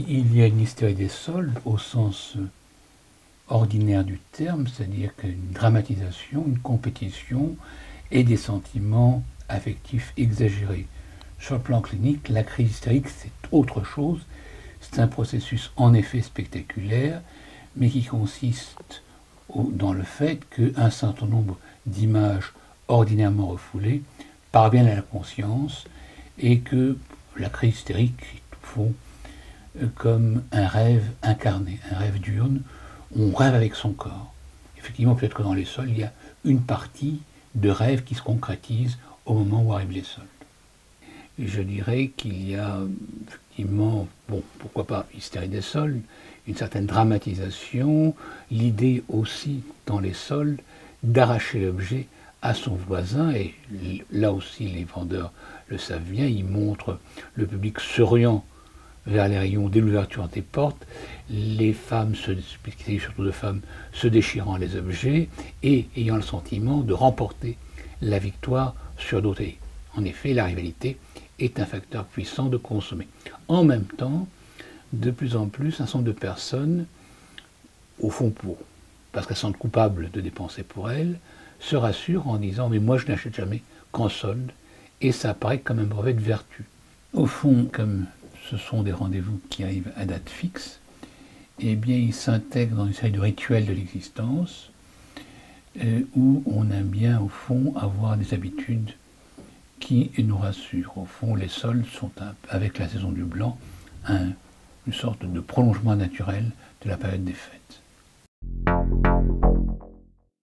il y a une hystérie des soldes au sens ordinaire du terme, c'est-à-dire qu'une dramatisation, une compétition et des sentiments affectifs exagérés. Sur le plan clinique, la crise hystérique, c'est autre chose. C'est un processus en effet spectaculaire, mais qui consiste dans le fait qu'un certain nombre d'images ordinairement refoulées parviennent à la conscience et que la crise hystérique est au fond comme un rêve incarné, un rêve diurne. On rêve avec son corps. Effectivement, peut-être que dans les sols, il y a une partie de rêve qui se concrétise au moment où arrivent les soldes. Et je dirais qu'il y a effectivement, bon, pourquoi pas, hystérie des soldes, une certaine dramatisation, l'idée aussi dans les soldes d'arracher l'objet à son voisin, et là aussi les vendeurs le savent bien, ils montrent le public se ruant vers les rayons dès l'ouverture des portes, les femmes, surtout de femmes, se déchirant les objets et ayant le sentiment de remporter la victoire sur d'autres. En effet, la rivalité est un facteur puissant de consommer. En même temps, de plus en plus, un certain nombre de personnes, au fond parce qu'elles sont coupables de dépenser pour elles, se rassurent en disant « mais moi je n'achète jamais qu'en solde » et ça apparaît comme un brevet de vertu. Au fond, comme ce sont des rendez-vous qui arrivent à date fixe, eh bien ils s'intègrent dans une série de rituels de l'existence où on aime bien au fond avoir des habitudes qui nous rassurent. Au fond, les soldes sont, avec la saison du blanc, une sorte de prolongement naturel de la période des fêtes.